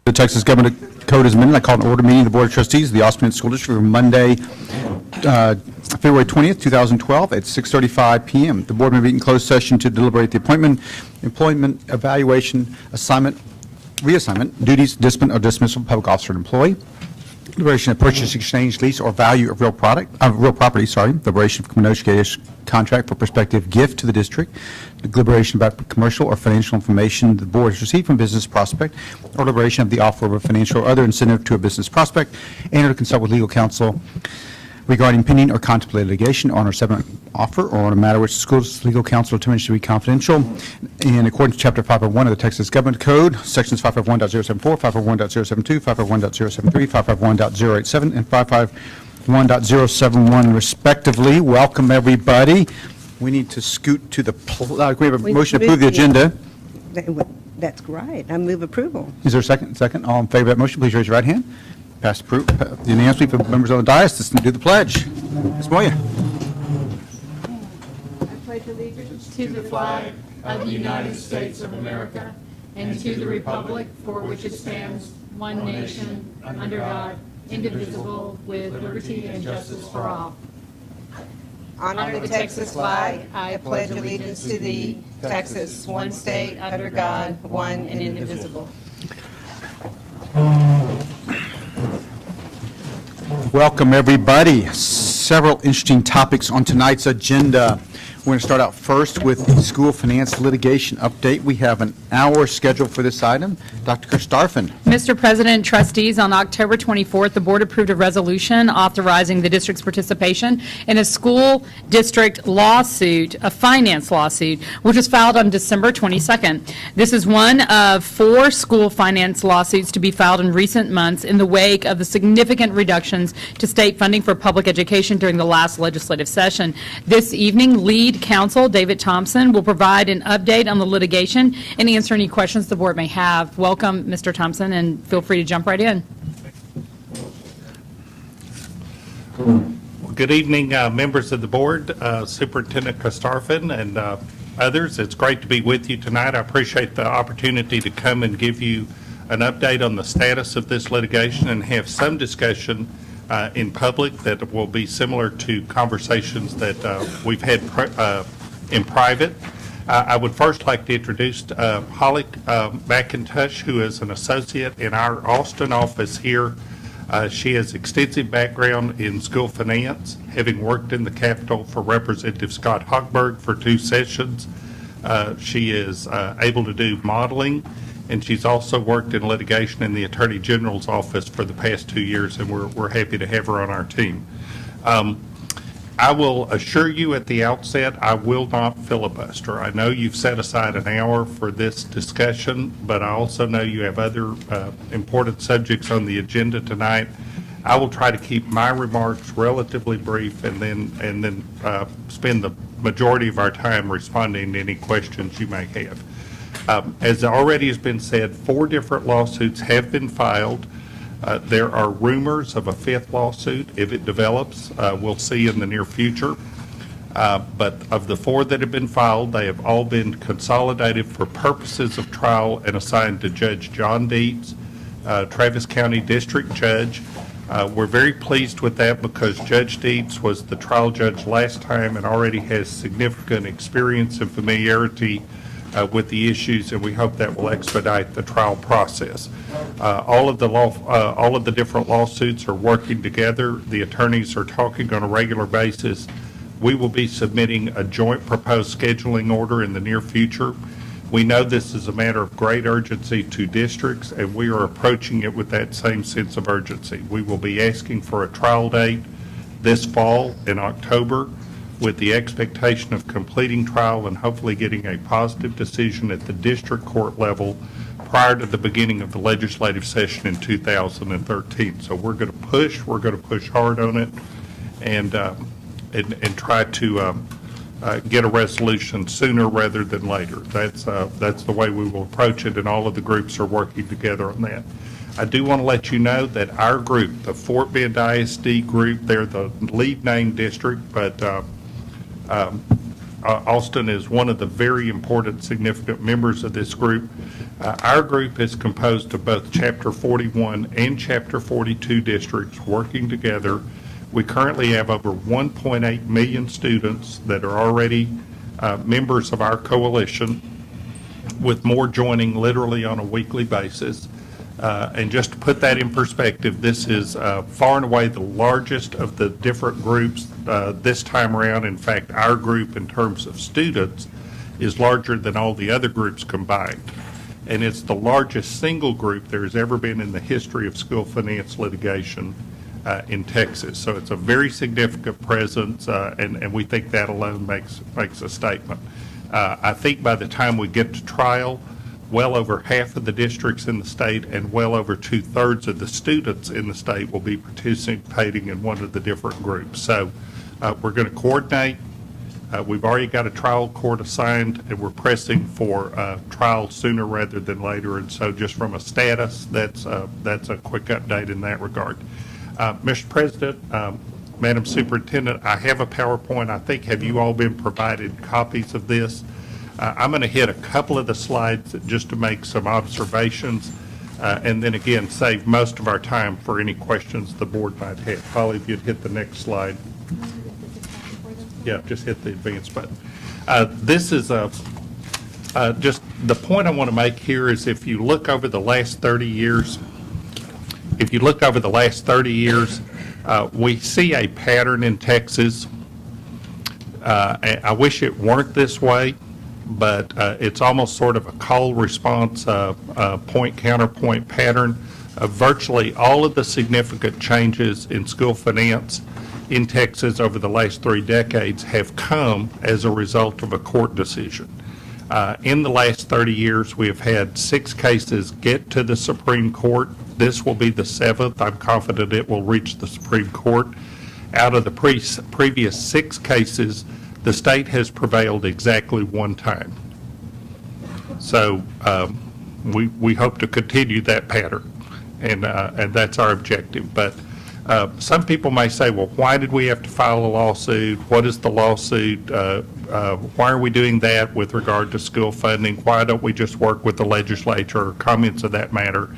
The Texas Government Code is amended. I call an order meeting of the Board of Trustees of the Austin School District for Monday, February 20th, 2012 at 6:35 p.m. The board may meet in closed session to deliberate the appointment, employment, evaluation, assignment, reassignment, duties, discipline, or dismissal of public officer or employee, deliberation of purchase, exchange, lease, or value of real property, deliberation of negotiated contract for prospective gift to the district, deliberation about commercial or financial information the board has received from business prospect, or deliberation of the offer of a financial or other incentive to a business prospect, and or to consult with legal counsel regarding pending or contemplated litigation on or settlement offer or on a matter which the school's legal counsel determines to be confidential in accordance to Chapter 501 of the Texas Government Code, Sections 551.074, 551.072, 551.073, 551.087, and 551.071, respectively. Welcome, everybody. We need to scoot to the, we have a motion to approve the agenda. That's great. I move approval. Is there a second? Second. All in favor of that motion, please raise your right hand. Passed approved. Unanimously for members on the dais to do the pledge. Ms. Moya. I pledge allegiance to the flag of the United States of America and to the republic for which it stands, one nation, under God, indivisible, with liberty and justice for all. Honor the Texas flag. I pledge allegiance to thee, Texas, one state, under God, one and indivisible. Welcome, everybody. Several interesting topics on tonight's agenda. We're going to start out first with the school finance litigation update. We have an hour scheduled for this item. Dr. Christarfin. Mr. President, trustees, on October 24th, the board approved a resolution authorizing the district's participation in a school district lawsuit, a finance lawsuit, which was filed on December 22nd. This is one of 4 school finance lawsuits to be filed in recent months in the wake of the significant reductions to state funding for public education during the last legislative session. This evening, lead counsel David Thompson will provide an update on the litigation and answer any questions the board may have. Welcome, Mr. Thompson, and feel free to jump right in. Good evening, members of the board, Superintendent Christarfin, and others. It's great to be with you tonight. I appreciate the opportunity to come and give you an update on the status of this litigation and have some discussion in public that will be similar to conversations that we've had in private. I would first like to introduce Holly McIntosh, who is an associate in our Austin office here. She has extensive background in school finance, having worked in the Capitol for Representative Scott Hochberg for 2 sessions. She is able to do modeling, and she's also worked in litigation in the Attorney General's office for the past 2 years, and we're happy to have her on our team. I will assure you at the outset, I will not filibuster. I know you've set aside an hour for this discussion, but I also know you have other important subjects on the agenda tonight. I will try to keep my remarks relatively brief and then spend the majority of our time responding to any questions you may have. As already has been said, 4 different lawsuits have been filed. There are rumors of a 5th lawsuit. If it develops, we'll see in the near future. But of the 4 that have been filed, they have all been consolidated for purposes of trial and assigned to Judge John Dietz, Travis County District Judge. We're very pleased with that because Judge Dietz was the trial judge last time and already has significant experience and familiarity with the issues, and we hope that will expedite the trial process. All of the different lawsuits are working together. The attorneys are talking on a regular basis. We will be submitting a joint proposed scheduling order in the near future. We know this is a matter of great urgency to districts, and we are approaching it with that same sense of urgency. We will be asking for a trial date this fall in October, with the expectation of completing trial and hopefully getting a positive decision at the district court level prior to the beginning of the legislative session in 2013. So we're going to push hard on it and try to get a resolution sooner rather than later. That's the way we will approach it, and all of the groups are working together on that. I do want to let you know that our group, the Fort Bend ISD group, they're the lead name district, but Austin is one of the very important, significant members of this group. Our group is composed of both Chapter 41 and Chapter 42 districts working together. We currently have over 1.8 million students that are already members of our coalition, with more joining literally on a weekly basis. And just to put that in perspective, this is far and away the largest of the different groups this time around. In fact, our group in terms of students is larger than all the other groups combined. And it's the largest single group there has ever been in the history of school finance litigation in Texas. So it's a very significant presence, and we think that alone makes a statement. I think by the time we get to trial, well over half of the districts in the state and well over 2/3 of the students in the state will be participating in one of the different groups. So we're going to coordinate. We've already got a trial court assigned, and we're pressing for trial sooner rather than later. And so just from a status, that's a quick update in that regard. Mr. President, Madam Superintendent, I have a PowerPoint. I think, have you all been provided copies of this? I'm going to hit a couple of the slides just to make some observations, and then again, save most of our time for any questions the board might have. Holly, if you'd hit the next slide. Yeah, just hit the advance button. This is just the point I want to make here is if you look over the last 30 years, we see a pattern in Texas. I wish it weren't this way, but it's almost sort of a call response, point counterpoint pattern of virtually all of the significant changes in school finance in Texas over the last 3 decades have come as a result of a court decision. In the last 30 years, we have had 6 cases get to the Supreme Court. This will be the 7th. I'm confident it will reach the Supreme Court. Out of the previous 6 cases, the state has prevailed exactly 1 time. So we hope to continue that pattern, and that's our objective. But some people may say, well, why did we have to file a lawsuit? What is the lawsuit? Why are we doing that with regard to school funding? Why don't we just work with the legislature, or comments of that matter?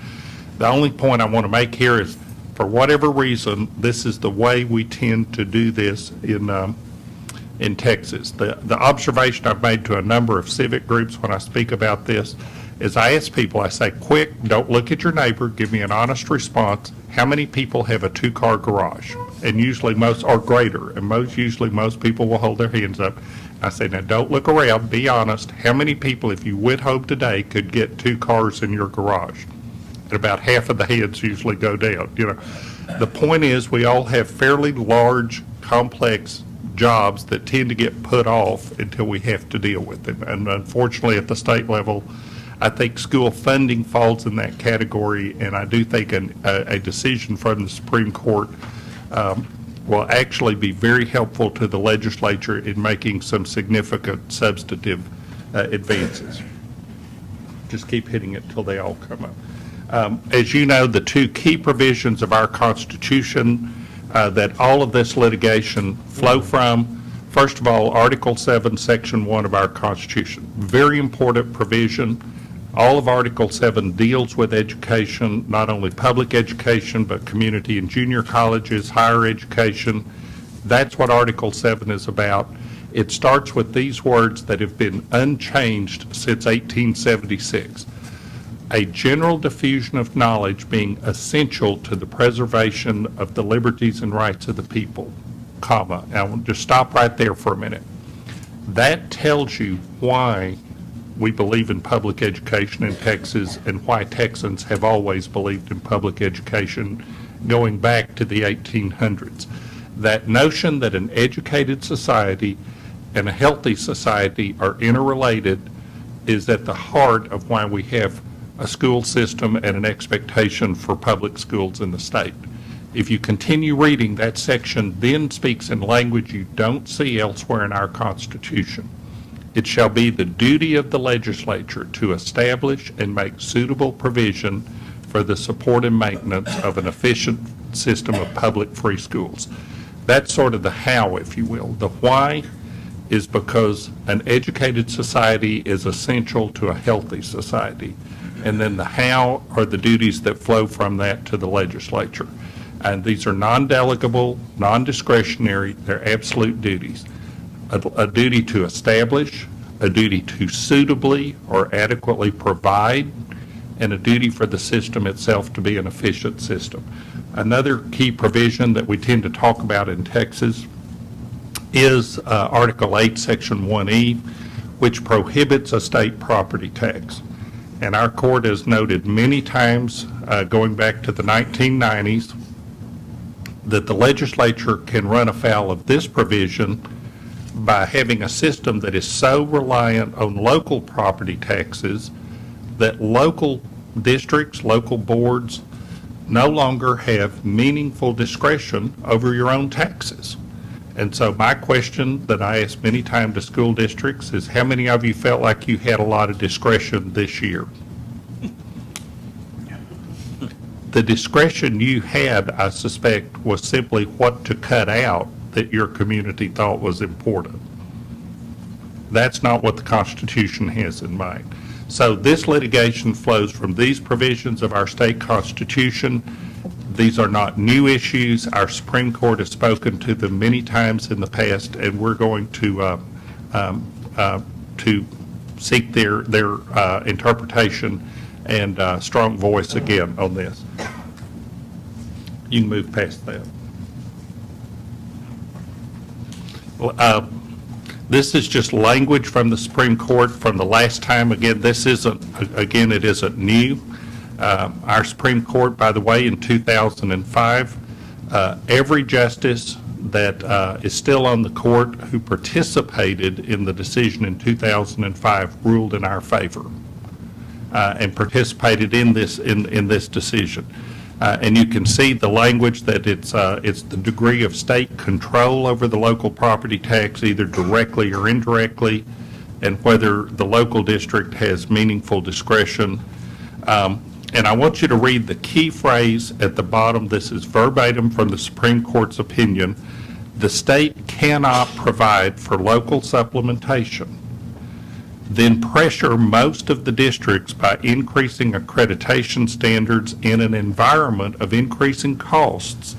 The only point I want to make here is, for whatever reason, this is the way we tend to do this in Texas. The observation I've made to a number of civic groups when I speak about this is I ask people, I say, quick, don't look at your neighbor, give me an honest response. How many people have a 2-car garage? And usually most are greater, and usually most people will hold their hands up. I say, now don't look around, be honest. How many people, if you went home today, could get 2 cars in your garage? And about half of the heads usually go down. The point is, we all have fairly large, complex jobs that tend to get put off until we have to deal with them. And unfortunately, at the state level, I think school funding falls in that category, and I do think a decision from the Supreme Court will actually be very helpful to the legislature in making some significant substantive advances. Just keep hitting it till they all come up. As you know, the 2 key provisions of our Constitution that all of this litigation flow from, first of all, Article 7, Section 1 of our Constitution. Very important provision. All of Article 7 deals with education, not only public education, but community and junior colleges, higher education. That's what Article 7 is about. It starts with these words that have been unchanged since 1876. A general diffusion of knowledge being essential to the preservation of the liberties and rights of the people, comma. Now, just stop right there for a minute. That tells you why we believe in public education in Texas and why Texans have always believed in public education going back to the 1800s. That notion that an educated society and a healthy society are interrelated is at the heart of why we have a school system and an expectation for public schools in the state. If you continue reading, that section then speaks in language you don't see elsewhere in our Constitution. It shall be the duty of the legislature to establish and make suitable provision for the support and maintenance of an efficient system of public free schools. That's sort of the how, if you will. The why is because an educated society is essential to a healthy society. And then the how are the duties that flow from that to the legislature. And these are non-delegable, non-discretionary, they're absolute duties. A duty to establish, a duty to suitably or adequately provide, and a duty for the system itself to be an efficient system. Another key provision that we tend to talk about in Texas is Article 8, Section 1E, which prohibits a state property tax. And our court has noted many times, going back to the 1990s, that the legislature can run afoul of this provision by having a system that is so reliant on local property taxes that local districts, local boards no longer have meaningful discretion over your own taxes. And so my question that I ask many times to school districts is, how many of you felt like you had a lot of discretion this year? The discretion you had, I suspect, was simply what to cut out that your community thought was important. That's not what the Constitution has in mind. So this litigation flows from these provisions of our state Constitution. These are not new issues. Our Supreme Court has spoken to them many times in the past, and we're going to seek their interpretation and strong voice again on this. You can move past that. This is just language from the Supreme Court from the last time. Again, this isn't, again, it isn't new. Our Supreme Court, by the way, in 2005, every justice that is still on the court who participated in the decision in 2005 ruled in our favor and participated in this decision. And you can see the language that it's the degree of state control over the local property tax, either directly or indirectly, and whether the local district has meaningful discretion. And I want you to read the key phrase at the bottom. This is verbatim from the Supreme Court's opinion. The state cannot provide for local supplementation, then pressure most of the districts by increasing accreditation standards in an environment of increasing costs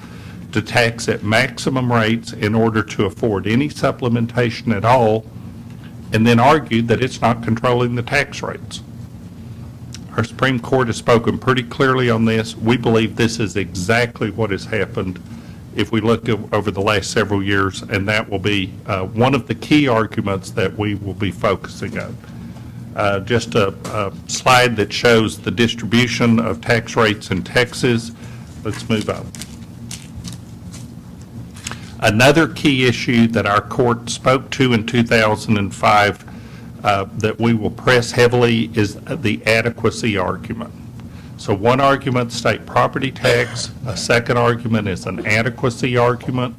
to tax at maximum rates in order to afford any supplementation at all, and then argued that it's not controlling the tax rates. Our Supreme Court has spoken pretty clearly on this. We believe this is exactly what has happened if we look over the last several years, and that will be one of the key arguments that we will be focusing on. Just a slide that shows the distribution of tax rates in Texas. Let's move on. Another key issue that our court spoke to in 2005 that we will press heavily is the adequacy argument. So one argument, state property tax. A second argument is an adequacy argument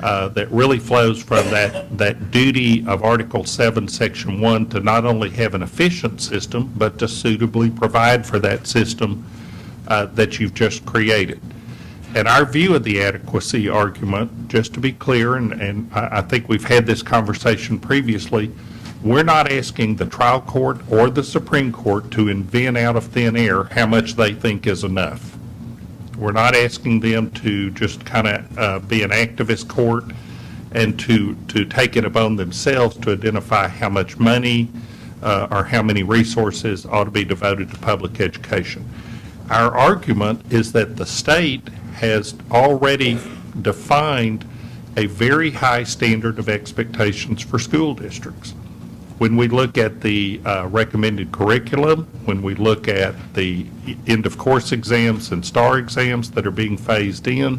that really flows from that duty of Article 7, Section 1 to not only have an efficient system, but to suitably provide for that system that you've just created. And our view of the adequacy argument, just to be clear, and I think we've had this conversation previously, we're not asking the trial court or the Supreme Court to invent out of thin air how much they think is enough. We're not asking them to just kind of be an activist court and to take it upon themselves to identify how much money or how many resources ought to be devoted to public education. Our argument is that the state has already defined a very high standard of expectations for school districts. When we look at the recommended curriculum, when we look at the end-of-course exams and STAR exams that are being phased in,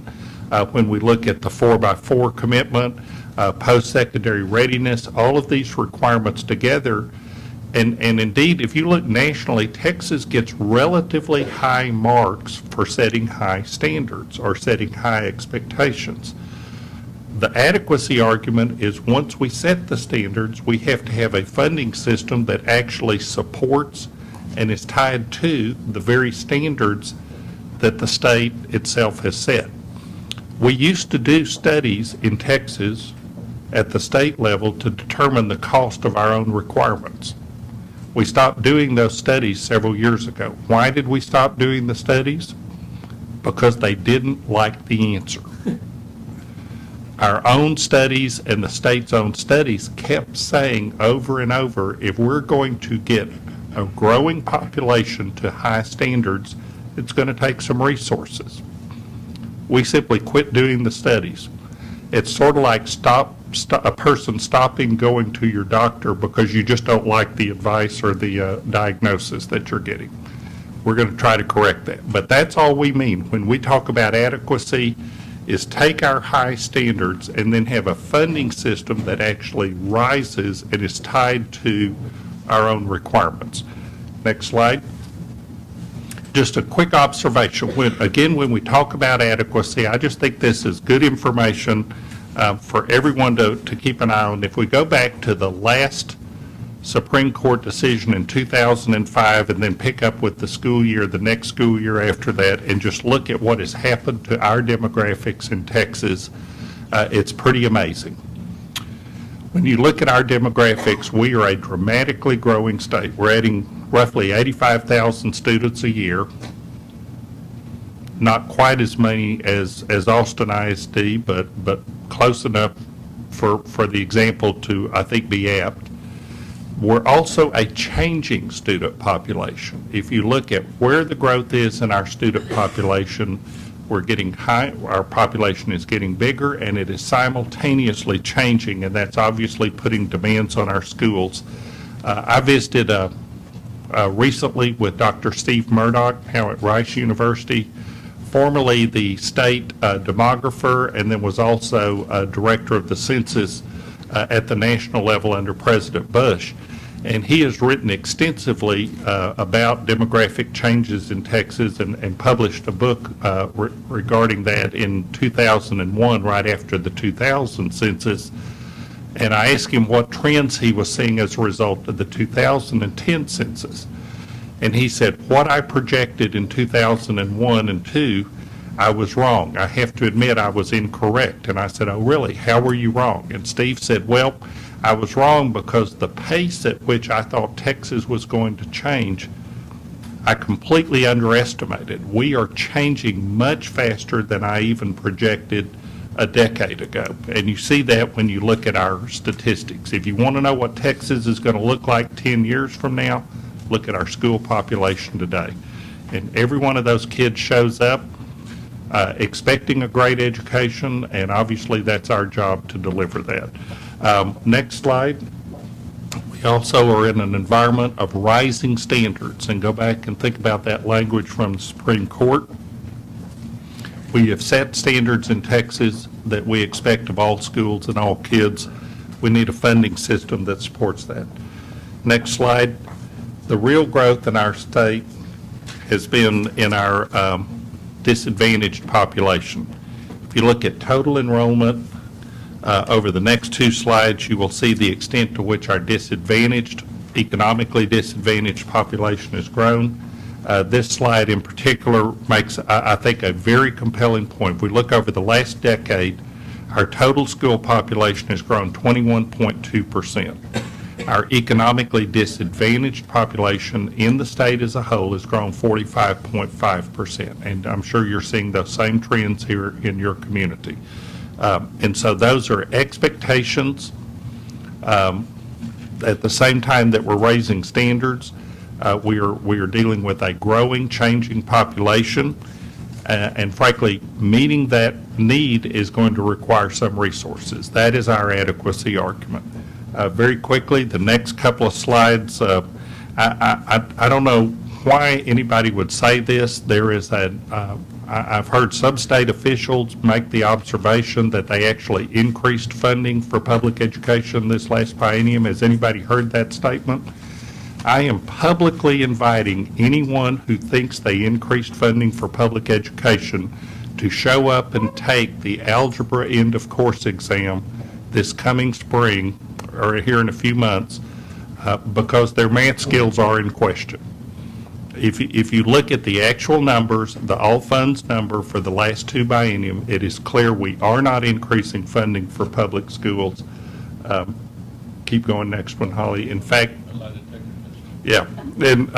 when we look at the 4x4 commitment, post-secondary readiness, all of these requirements together, and indeed, if you look nationally, Texas gets relatively high marks for setting high standards or setting high expectations. The adequacy argument is once we set the standards, we have to have a funding system that actually supports and is tied to the very standards that the state itself has set. We used to do studies in Texas at the state level to determine the cost of our own requirements. We stopped doing those studies several years ago. Why did we stop doing the studies? Because they didn't like the answer. Our own studies and the state's own studies kept saying over and over, if we're going to get a growing population to high standards, it's going to take some resources. We simply quit doing the studies. It's sort of like a person stopping going to your doctor because you just don't like the advice or the diagnosis that you're getting. We're going to try to correct that. But that's all we mean when we talk about adequacy, is take our high standards and then have a funding system that actually rises and is tied to our own requirements. Next slide. Just a quick observation. When we talk about adequacy, I just think this is good information for everyone to keep an eye on. If we go back to the last Supreme Court decision in 2005 and then pick up with the school year, the next school year after that, and just look at what has happened to our demographics in Texas, it's pretty amazing. When you look at our demographics, we are a dramatically growing state. We're adding roughly 85,000 students a year. Not quite as many as Austin ISD, but close enough for the example to, I think, be apt. We're also a changing student population. If you look at where the growth is in our student population, we're getting high, our population is getting bigger, and it is simultaneously changing, and that's obviously putting demands on our schools. I visited recently with Dr. Steve Murdoch now at Rice University, formerly the state demographer, and then was also director of the census at the national level under President Bush. And he has written extensively about demographic changes in Texas and published a book regarding that in 2001, right after the 2000 census. And I asked him what trends he was seeing as a result of the 2010 census. And he said, what I projected in 2001 and 2, I was wrong. I have to admit I was incorrect. And I said, oh, really? How were you wrong? And Steve said, well, I was wrong because the pace at which I thought Texas was going to change, I completely underestimated. We are changing much faster than I even projected a decade ago. And you see that when you look at our statistics. If you want to know what Texas is going to look like 10 years from now, look at our school population today. And every one of those kids shows up expecting a great education, and obviously that's our job to deliver that. Next slide. We also are in an environment of rising standards, and go back and think about that language from the Supreme Court. We have set standards in Texas that we expect of all schools and all kids. We need a funding system that supports that. Next slide. The real growth in our state has been in our disadvantaged population. If you look at total enrollment, over the next two slides, you will see the extent to which our economically disadvantaged population has grown. This slide in particular makes, I think, a very compelling point. If we look over the last decade, our total school population has grown 21.2%. Our economically disadvantaged population in the state as a whole has grown 45.5%. And I'm sure you're seeing those same trends here in your community. And so those are expectations. At the same time that we're raising standards, we are dealing with a growing, changing population. And frankly, meeting that need is going to require some resources. That is our adequacy argument. Very quickly, the next couple of slides, I don't know why anybody would say this. There is I've heard some state officials make the observation that they actually increased funding for public education this last biennium. Has anybody heard that statement? I am publicly inviting anyone who thinks they increased funding for public education to show up and take the algebra end of course exam this coming spring or here in a few months because their math skills are in question. if you look at the actual numbers, the all funds number for the last two biennium, it is clear we are not increasing funding for public schools. Keep going, next one, Holly. In fact, yeah, and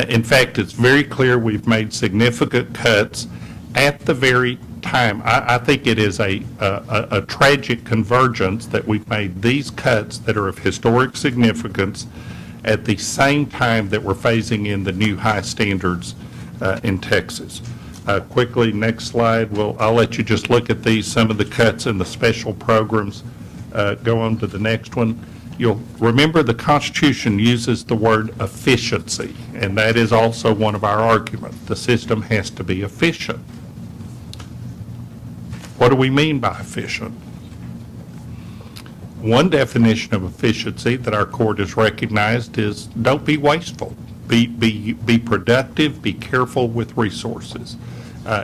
in fact, it's very clear we've made significant cuts at the very time. I think it is a tragic convergence that we've made these cuts that are of historic significance at the same time that we're phasing in the new high standards in Texas. Quickly, next slide. I'll let you just look at these, some of the cuts in the special programs. Go on to the next one. You'll remember the Constitution uses the word efficiency, and that is also one of our arguments. The system has to be efficient. What do we mean by efficient? One definition of efficiency that our court has recognized is don't be wasteful. Be productive, be careful with resources.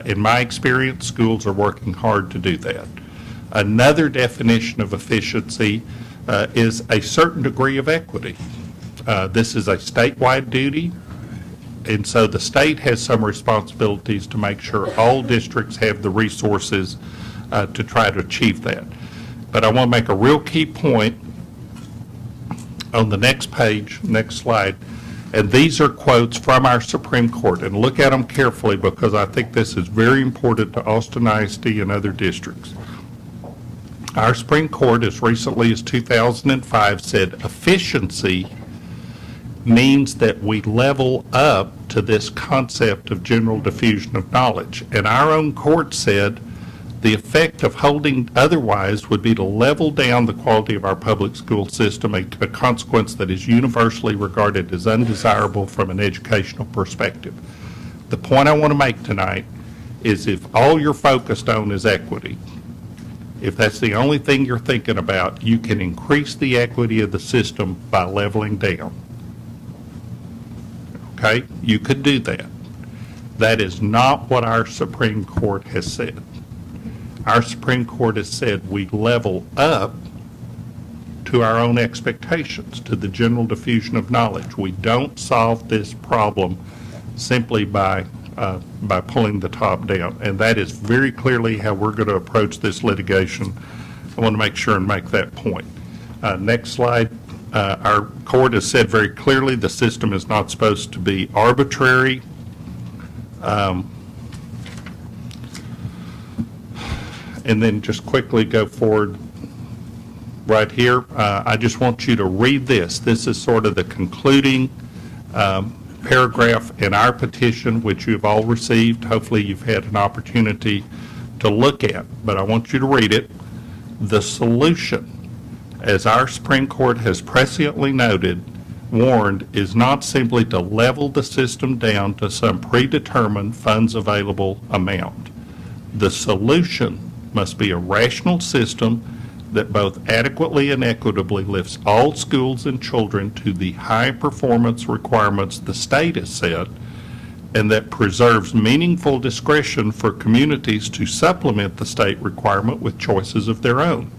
In my experience, schools are working hard to do that. Another definition of efficiency is a certain degree of equity. This is a statewide duty, and so the state has some responsibilities to make sure all districts have the resources to try to achieve that. But I want to make a real key point on the next page, next slide, and these are quotes from our Supreme Court, and look at them carefully because I think this is very important to Austin ISD and other districts. Our Supreme Court, as recently as 2005, said efficiency means that we level up to this concept of general diffusion of knowledge. And our own court said the effect of holding otherwise would be to level down the quality of our public school system, a consequence that is universally regarded as undesirable from an educational perspective. The point I want to make tonight is if all you're focused on is equity, if that's the only thing you're thinking about, you can increase the equity of the system by leveling down. Okay? You could do that. That is not what our Supreme Court has said. Our Supreme Court has said we level up to our own expectations, to the general diffusion of knowledge. We don't solve this problem simply by pulling the top down. And that is very clearly how we're going to approach this litigation. I want to make sure and make that point. Next slide. Our court has said very clearly the system is not supposed to be arbitrary. And then just quickly go forward right here. I just want you to read this. This is sort of the concluding paragraph in our petition, which you've all received. Hopefully you've had an opportunity to look at, but I want you to read it. The solution, as our Supreme Court has presciently warned, is not simply to level the system down to some predetermined funds available amount. The solution must be a rational system that both adequately and equitably lifts all schools and children to the high performance requirements the state has set, and that preserves meaningful discretion for communities to supplement the state requirement with choices of their own.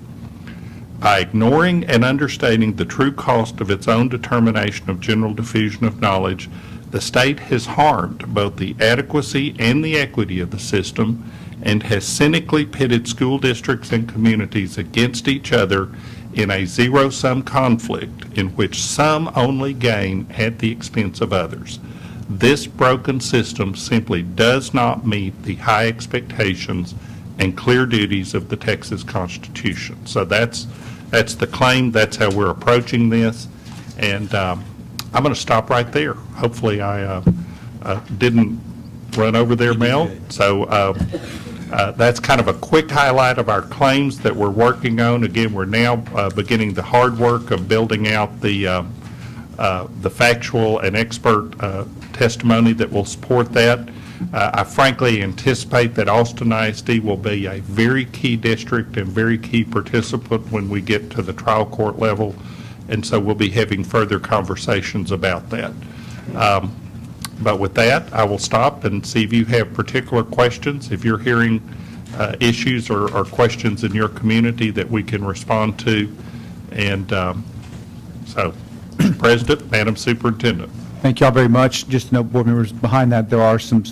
By ignoring and understating the true cost of its own determination of general diffusion of knowledge, the state has harmed both the adequacy and the equity of the system and has cynically pitted school districts and communities against each other in a zero-sum conflict in which some only gain at the expense of others. This broken system simply does not meet the high expectations and clear duties of the Texas Constitution. So that's the claim. That's how we're approaching this. And I'm going to stop right there. Hopefully I didn't run over there, Mel. So that's kind of a quick highlight of our claims that we're working on. Again, we're now beginning the hard work of building out the factual and expert testimony that will support that. I frankly anticipate that Austin ISD will be a very key district and very key participant when we get to the trial court level, and so we'll be having further conversations about that. But with that, I will stop and see if you have particular questions. If you're hearing issues or questions in your community that we can respond to. And so, President, Madam Superintendent. Thank you all very much. Just to note, board members, behind that, there are some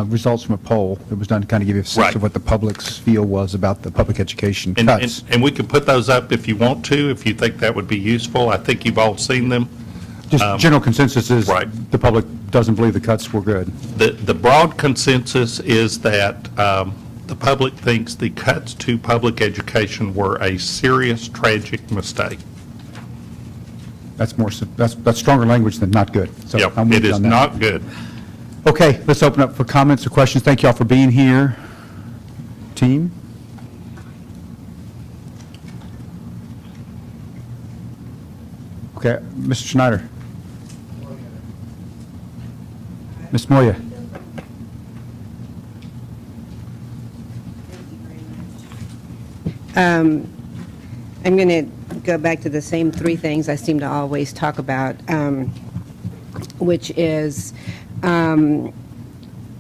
results from a poll that was done to kind of give you a sense Right. of what the public's feel was about the public education And, cuts. and we can put those up if you want to, if you think that would be useful. I think you've all seen them. Just general consensus is Right. the public doesn't believe the cuts were good. The broad consensus is that the public thinks the cuts to public education were a serious, tragic mistake. That's more, that's stronger language than not good. So Yep, I'm with it you is on that. not good. Okay, let's open up for comments or questions. Thank you all for being here. Team? Okay, Mr. Schneider. Ms. Moya. I'm going to go back to the same three things I seem to always talk about, which is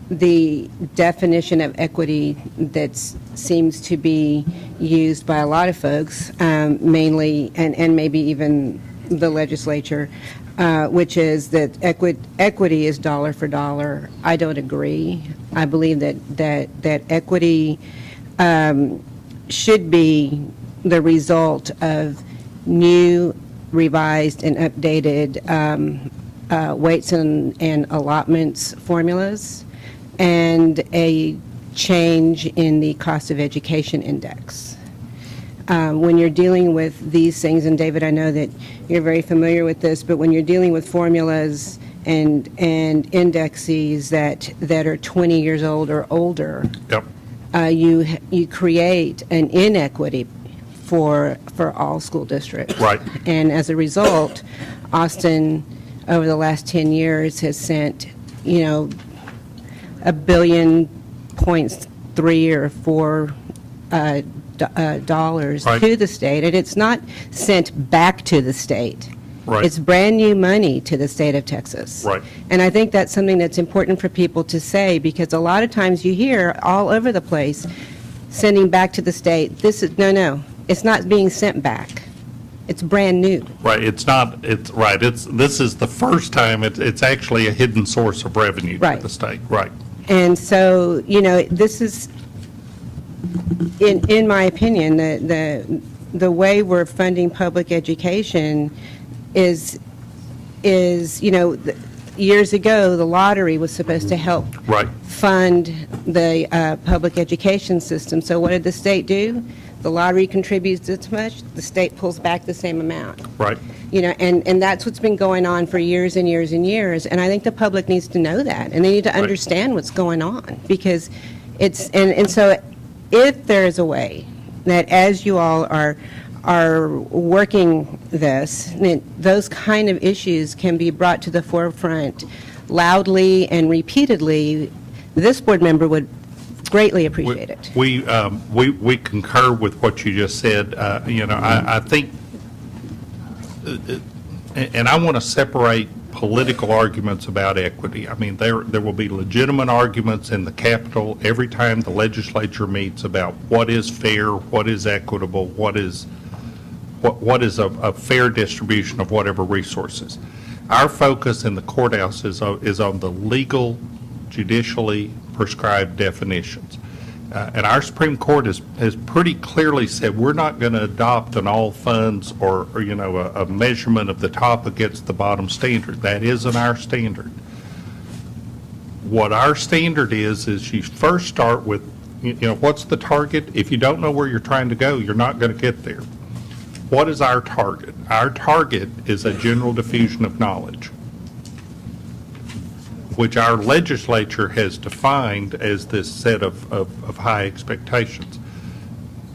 the definition of equity that seems to be used by a lot of folks, mainly, and maybe even the legislature, which is that equity is dollar for dollar. I don't agree. I believe that equity should be the result of new, revised, and updated weights and allotments formulas, and a change in the cost of education index. When you're dealing with these things, and David, I know that you're very familiar with this, but when you're dealing with formulas and indexes that are 20 years old or older, Yep. you create an inequity for all school districts. Right. And as a result, Austin, over the last 10 years, has sent, $1.3 billion or $4 dollars Right. to the state, and it's not sent back to the state. Right. It's brand-new money to the state of Texas. Right. And I think that's something that's important for people to say, because a lot of times you hear all over the place, sending back to the state, no, it's not being sent back. It's brand new. Right, it's not, this is the first time it's actually a hidden source of revenue to Right. the state. Right. And so, this is, in my opinion, the way we're funding public education is, years ago, the lottery was supposed to help Right. fund the public education system. So what did the state do? The lottery contributes this much, the state pulls back the same amount. Right. And that's what's been going on for years and years and years. And I think the public needs to know that, and they need to understand what's going on, because and so if there is a way that, as you all are working this, that those kind of issues can be brought to the forefront loudly and repeatedly, this board member would greatly appreciate it. We concur with what you just said. I think, and I want to separate political arguments about equity. I mean, there will be legitimate arguments in the Capitol every time the legislature meets about what is fair, what is equitable, what is a fair distribution of whatever resources. Our focus in the courthouse is on the legal, judicially prescribed definitions. And our Supreme Court has pretty clearly said we're not going to adopt an all funds or a measurement of the top against the bottom standard. That isn't our standard. What our standard is you first start with, what's the target? If you don't know where you're trying to go, you're not going to get there. What is our target? Our target is a general diffusion of knowledge, which our legislature has defined as this set of high expectations.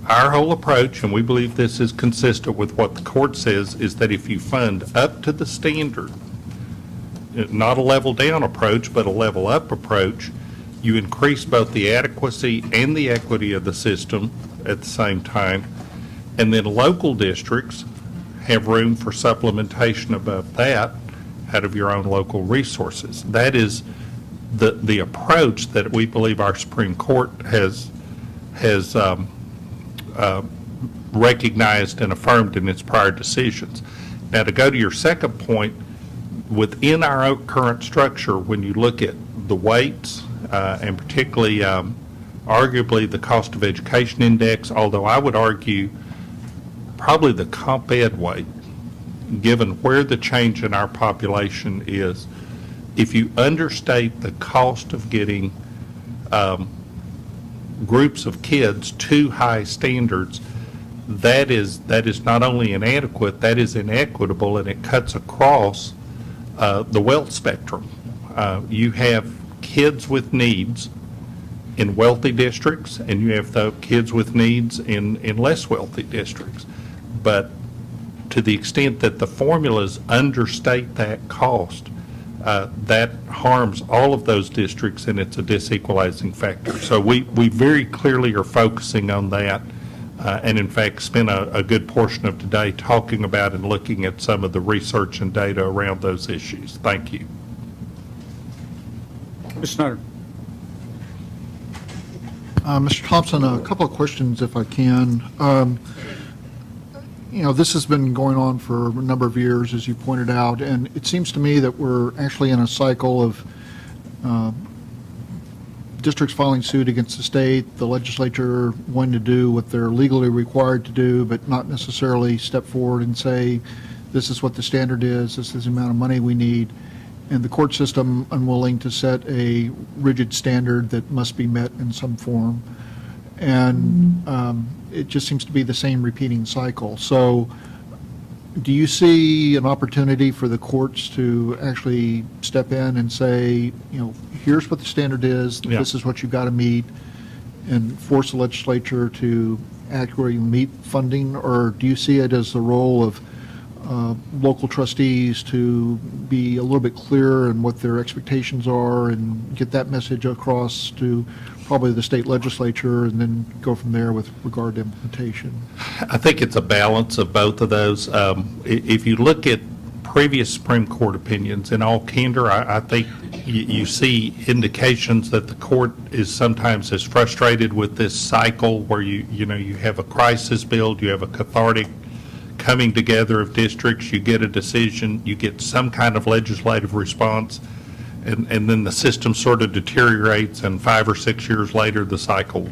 Our whole approach, and we believe this is consistent with what the court says, is that if you fund up to the standard, not a level down approach, but a level up approach, you increase both the adequacy and the equity of the system at the same time. And then local districts have room for supplementation above that out of your own local resources. That is the approach that we believe our Supreme Court has recognized and affirmed in its prior decisions. Now, to go to your second point, within our current structure, when you look at the weights, and particularly arguably the cost of education index, although I would argue probably the comp ed weight, given where the change in our population is, if you understate the cost of getting groups of kids to high standards, that is not only inadequate, that is inequitable, and it cuts across the wealth spectrum. You have kids with needs in wealthy districts, and you have the kids with needs in less wealthy districts. But to the extent that the formulas understate that cost, that harms all of those districts, and it's a disequalizing factor. So we very clearly are focusing on that, and in fact spent a good portion of today talking about and looking at some of the research and data around those issues. Thank you. Mr. Snyder. Mr. Thompson, a couple of questions if I can. This has been going on for a number of years, as you pointed out, and it seems to me that we're actually in a cycle of districts filing suit against the state, the legislature wanting to do what they're legally required to do, but not necessarily step forward and say, this is what the standard is, this is the amount of money we need, and the court system unwilling to set a rigid standard that must be met in some form. And it just seems to be the same repeating cycle. So do you see an opportunity for the courts to actually step in and say, here's what the standard is, Yeah. this is what you've got to meet, and force the legislature to accurately meet funding? Or do you see it as the role of local trustees to be a little bit clearer in what their expectations are and get that message across to probably the state legislature, and then go from there with regard to implementation? I think it's a balance of both of those. If you look at previous Supreme Court opinions, in all candor, I think you see indications that the court is sometimes as frustrated with this cycle where you have a crisis build, you have a cathartic coming together of districts, you get a decision, you get some kind of legislative response, and then the system sort of deteriorates, and 5 or 6 years later the cycle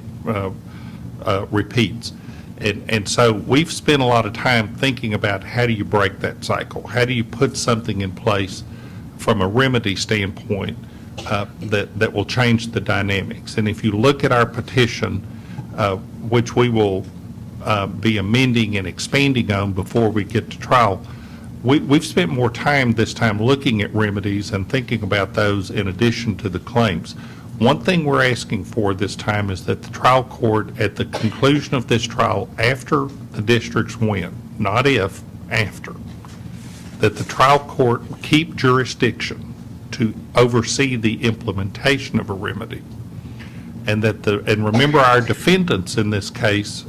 repeats. And so we've spent a lot of time thinking about how do you break that cycle? How do you put something in place from a remedy standpoint that will change the dynamics? And if you look at our petition, which we will be amending and expanding on before we get to trial, we've spent more time this time looking at remedies and thinking about those in addition to the claims. One thing we're asking for this time is that the trial court, at the conclusion of this trial, after the districts win, not if, after, that the trial court keep jurisdiction to oversee the implementation of a remedy. And and remember, our defendants in this case,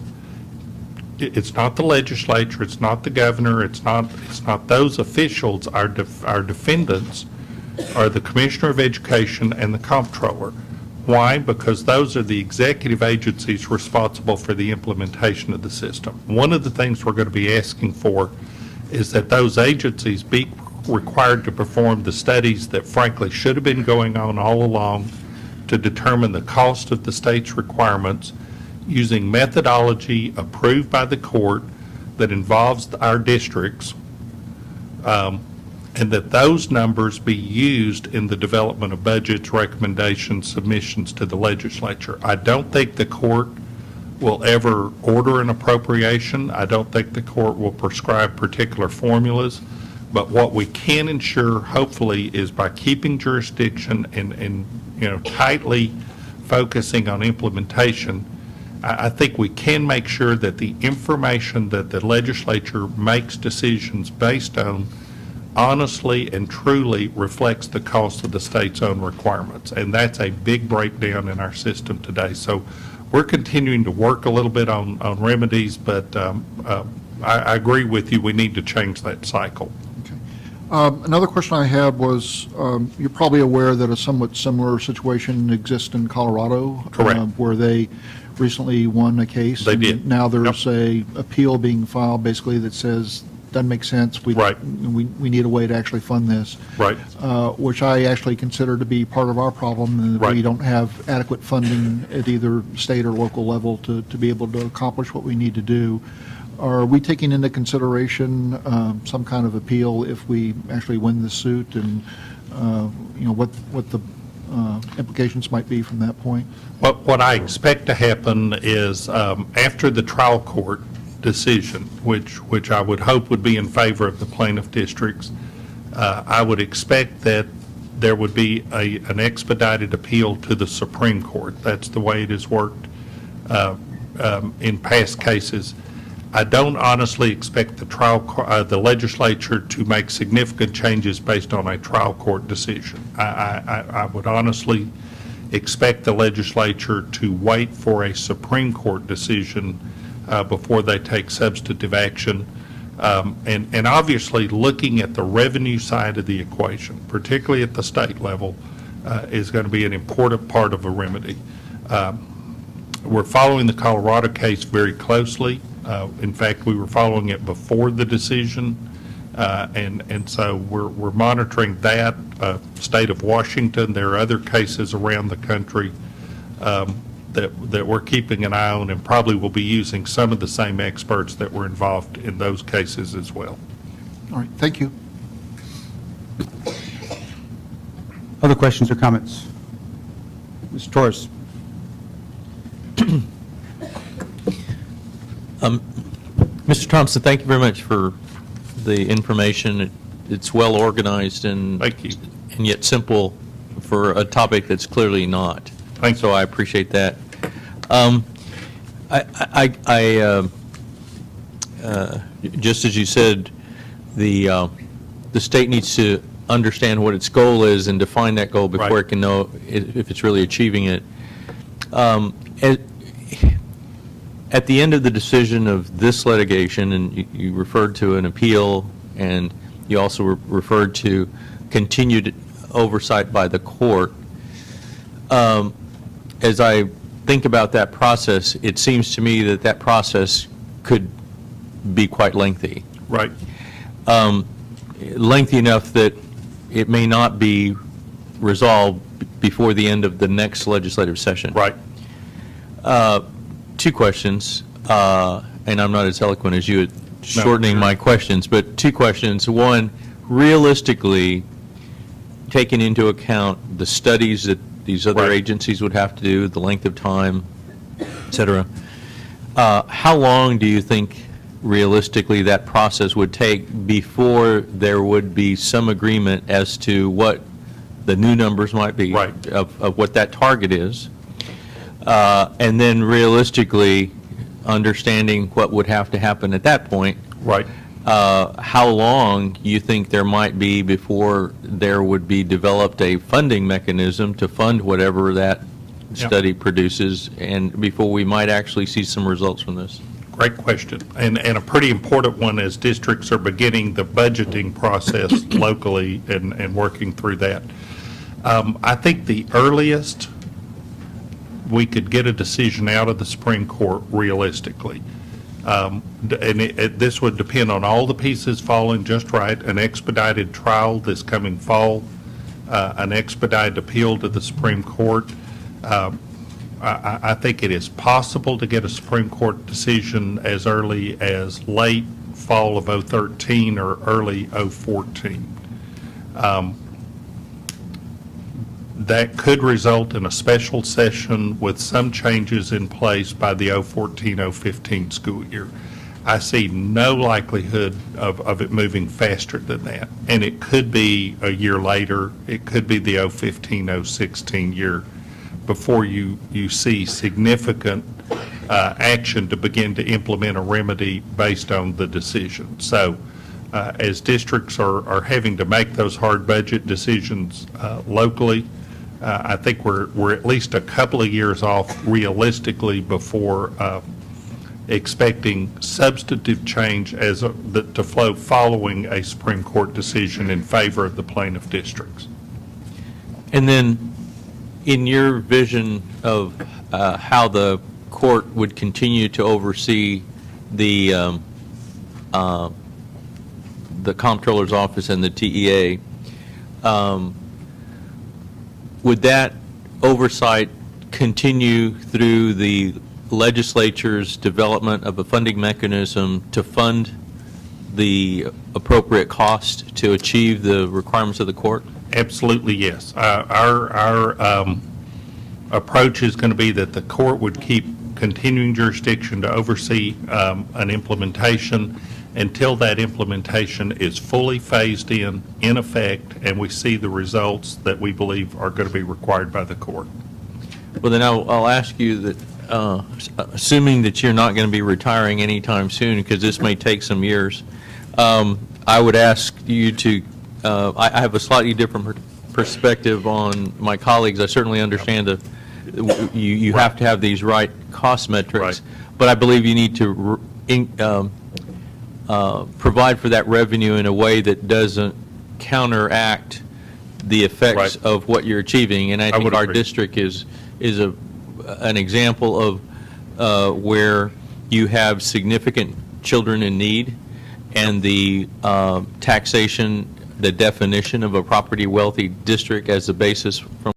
it's not the legislature, it's not the governor, it's not those officials. Our defendants are the Commissioner of Education and the Comptroller. Why? Because those are the executive agencies responsible for the implementation of the system. One of the things we're going to be asking for is that those agencies be required to perform the studies that frankly should have been going on all along to determine the cost of the state's requirements using methodology approved by the court that involves our districts, and that those numbers be used in the development of budgets, recommendations, submissions to the legislature. I don't think the court will ever order an appropriation. I don't think the court will prescribe particular formulas. But what we can ensure, hopefully, is by keeping jurisdiction and tightly focusing on implementation, I think we can make sure that the information that the legislature makes decisions based on honestly and truly reflects the cost of the state's own requirements. And that's a big breakdown in our system today. So we're continuing to work a little bit on remedies, but I agree with you, we need to change that cycle. Another question I had was, you're probably aware that a somewhat similar situation exists in Colorado. Correct. Where they recently won a case. They and did. Now there's a appeal being filed basically that says doesn't make sense. Right. We need a way to actually fund this. Right. Which I actually consider to be part of our problem, and that we Right. don't have adequate funding at either state or local level to be able to accomplish what we need to do. Are we taking into consideration some kind of appeal if we actually win this suit, and what the implications might be from that point? What I expect to happen is after the trial court decision, which I would hope would be in favor of the plaintiff districts, I would expect that there would be an expedited appeal to the Supreme Court. That's the way it has worked in past cases. I don't honestly expect the legislature to make significant changes based on a trial court decision. I would honestly expect the legislature to wait for a Supreme Court decision before they take substantive action. And obviously, looking at the revenue side of the equation, particularly at the state level, is going to be an important part of a remedy. We're following the Colorado case very closely. In fact, we were following it before the decision, and so we're monitoring that. State of Washington, there are other cases around the country that we're keeping an eye on, and probably will be using some of the same experts that were involved in those cases as well. All right, thank you. Other questions or comments? Mr. Torres? Mr. Thompson, thank you very much for the information. It's well organized and Thank you. and yet simple for a topic that's clearly not. Thank you. So I appreciate that. Just as you said, the state needs to understand what its goal is and define that goal before Right. it can know if it's really achieving it. At the end of the decision of this litigation, and you referred to an appeal, and you also referred to continued oversight by the court, as I think about that process, it seems to me that that process could be quite lengthy. Right. Lengthy enough that it may not be resolved before the end of the next legislative session. Right. Two questions, and I'm not as eloquent as you at shortening my questions, but two questions. One, realistically, taking into account the studies that these other Right. agencies would have to do, the length of time, et cetera, how long do you think realistically that process would take before there would be some agreement as to what the new numbers might be Right. of what that target is? And then realistically, understanding what would have to happen at that point, Right. how long you think there might be before there would be developed a funding mechanism to fund whatever that Yeah. study produces, and before we might actually see some results from this? Great question, and a pretty important one as districts are beginning the budgeting process locally and working through that. I think the earliest we could get a decision out of the Supreme Court realistically, and this would depend on all the pieces falling just right, an expedited trial this coming fall, an expedited appeal to the Supreme Court. I think it is possible to get a Supreme Court decision as early as late fall of 2013 or early 2014. That could result in a special session with some changes in place by the 2014-015 school year. I see no likelihood of it moving faster than that. And it could be a year later, it could be the 2015-016 year before you see significant action to begin to implement a remedy based on the decision. So as districts are having to make those hard budget decisions locally, I think we're at least a couple of years off realistically before expecting substantive change to flow following a Supreme Court decision in favor of the plaintiff districts. And then, in your vision of how the court would continue to oversee the the Comptroller's Office and the TEA, would that oversight continue through the legislature's development of a funding mechanism to fund the appropriate cost to achieve the requirements of the court? Absolutely, yes. Our approach is going to be that the court would keep continuing jurisdiction to oversee an implementation until that implementation is fully phased in effect, and we see the results that we believe are going to be required by the court. Well, then I'll ask you that, assuming that you're not going to be retiring anytime soon, because this may take some years, I would ask you to, I have a slightly different perspective on my colleagues. I certainly understand that you have to have these right cost metrics, Right. but I believe you need to provide for that revenue in a way that doesn't counteract the effects Right. of what you're achieving. And I think would our agree. district is an example of where you have significant children in need, and the taxation, the definition of a property wealthy district as the basis from